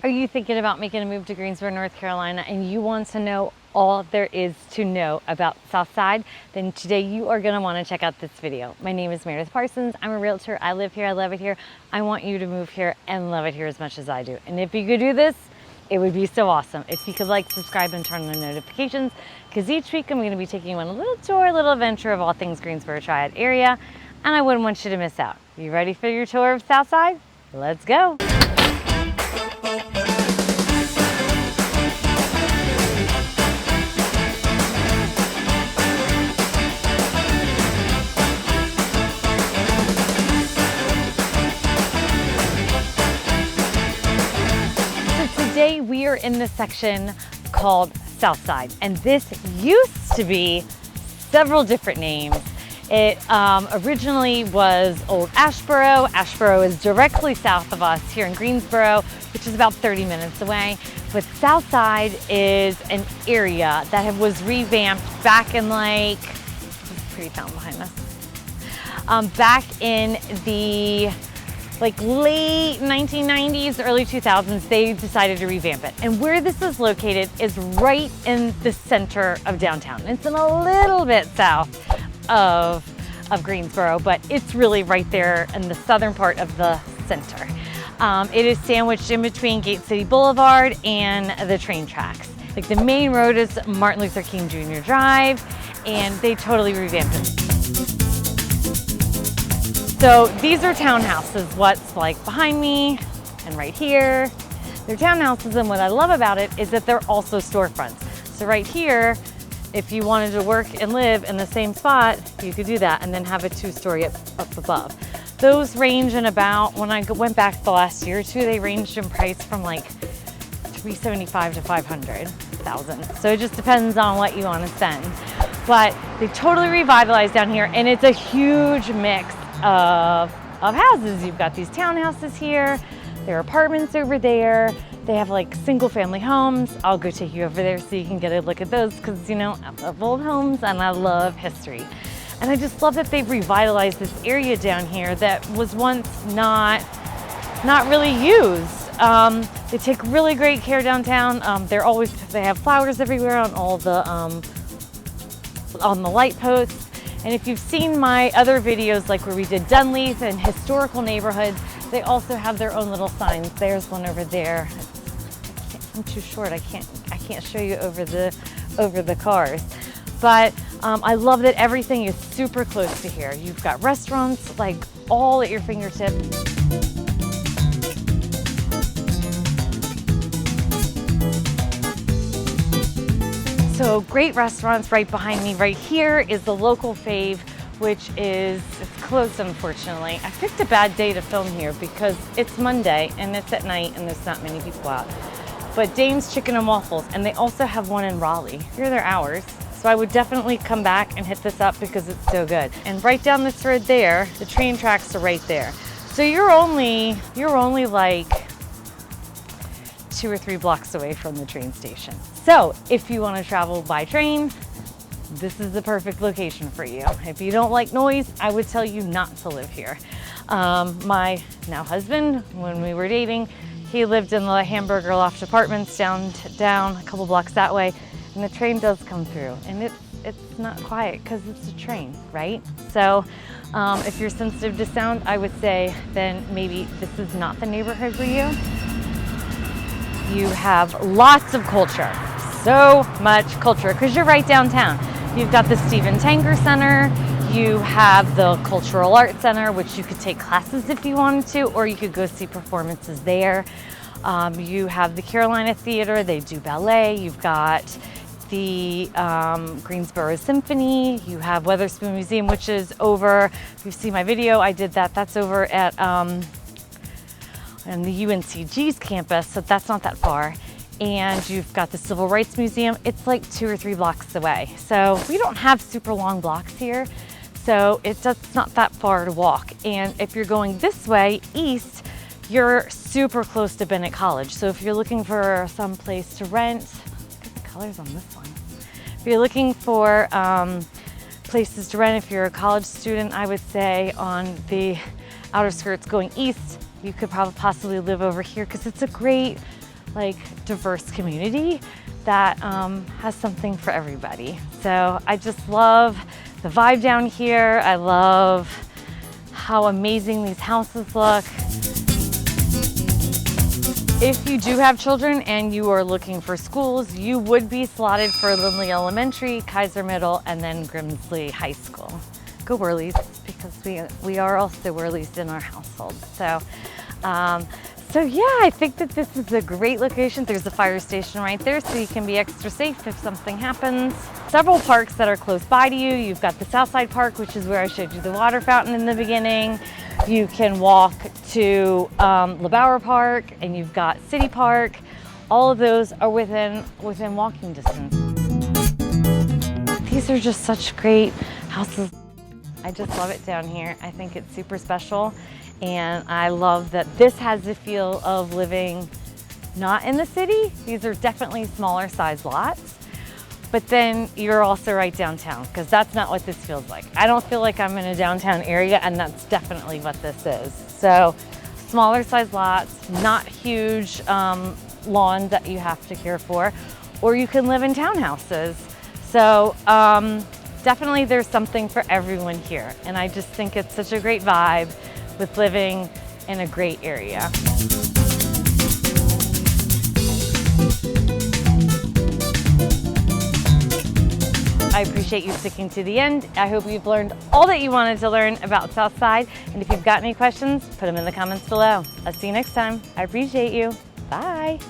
Are you thinking about making a move to Greensboro, North Carolina, and you want to know all there is to know about Southside? Then today you are going to want to check out this video. My name is Meredith Parsons. I'm a realtor. I live here. I love it here. I want you to move here and love it here as much as I do. And if you could do this, it would be so awesome if you could like, subscribe, and turn on notifications, because each week I'm going to be taking you on a little tour, a little adventure of all things Greensboro Triad area, and I wouldn't want you to miss out. You ready for your tour of Southside? Let's go. Today we are in the section called Southside, and this used to be several different names. It originally was Old Ashboro. Ashboro is directly south of us here in Greensboro, which is about 30 minutes away. But Southside is an area that was revamped back in like, this is a pretty town behind us, back in the late 1990s, early 2000s, they decided to revamp it. And where this is located is right in the center of downtown. It's in a little bit south of Greensboro, but it's really right there in the southern part of the center. It is sandwiched in between Gate City Boulevard and the train tracks. Like the main road is Martin Luther King Jr. Drive, and they totally revamped it. So these are townhouses, what's like behind me and right here. They're townhouses, and what I love about it is that they're also storefronts. So right here, if you wanted to work and live in the same spot, you could do that and then have a two-story up above. Those range in about, when I went back the last year or two, they ranged in price from like $375,000 to $500,000. So it just depends on what you want to spend. But they totally revitalized down here, and it's a huge mix of houses. You've got these townhouses here, there are apartments over there, they have like single family homes. I'll go take you over there so you can get a look at those, because you know, I love old homes and I love history. And I just love that they've revitalized this area down here that was once not really used. They take really great care downtown. They have flowers everywhere on all the on the light posts. And if you've seen my other videos, like where we did Dunleith and historical neighborhoods, they also have their own little signs. There's one over there. I'm too short. I can't show you over the cars. But I love that everything is super close to here. You've got restaurants like all at your fingertips. So great restaurants right behind me. Right here is the local fave, which it's closed, unfortunately. I picked a bad day to film here because it's Monday and it's at night and there's not many people out. But Dane's Chicken and Waffles, and they also have one in Raleigh. Here are their hours. So I would definitely come back and hit this up because it's so good. And right down this road there, the train tracks are right there. So you're only like 2 or 3 blocks away from the train station. So if you want to travel by train, this is the perfect location for you. If you don't like noise, I would tell you not to live here. My now husband, when we were dating, he lived in the Hamburger Loft Apartments down a couple blocks that way, and the train does come through, and it's not quiet because it's a train, right? So if you're sensitive to sound, I would say then maybe this is not the neighborhood for you. You have lots of culture, so much culture, because you're right downtown. You've got the Stephen Tanger Center, you have the Cultural Arts Center, which you could take classes if you wanted to, or you could go see performances there. You have the Carolina Theater, they do ballet. You've got the Greensboro Symphony. You have Weatherspoon Museum, which is over, if you've seen my video, I did that. That's over at and the UNCG's campus, so that's not that far. And you've got the Civil Rights Museum. It's like 2 or 3 blocks away. So we don't have super long blocks here, so it's not that far to walk. And if you're going this way, east, you're super close to Bennett College. So if you're looking for some place to rent, look at the colors on this one. If you're looking for places to rent, if you're a college student, I would say on the outer skirts going east, you could probably possibly live over here because it's a great like diverse community that has something for everybody. So I just love the vibe down here. I love how amazing these houses look. If you do have children and you are looking for schools, you would be slotted for Lindley Elementary, Kaiser Middle, and then Grimsley High School. Go Whirlies, because we are also Whirlies in our household. So yeah, I think that this is a great location. There's a fire station right there, so you can be extra safe if something happens. Several parks that are close by to you. You've got the Southside Park, which is where I showed you the water fountain in the beginning. You can walk to LeBauer Park, and you've got City Park. All of those are within walking distance. These are just such great houses. I just love it down here. I think it's super special. And I love that this has the feel of living not in the city. These are definitely smaller size lots, but then you're also right downtown, because that's not what this feels like. I don't feel like I'm in a downtown area, and that's definitely what this is. So smaller size lots, not huge lawns that you have to care for, or you can live in townhouses. So definitely there's something for everyone here. And I just think it's such a great vibe with living in a great area. I appreciate you sticking to the end. I hope you've learned all that you wanted to learn about Southside. And if you've got any questions, put them in the comments below. I'll see you next time. I appreciate you. Bye.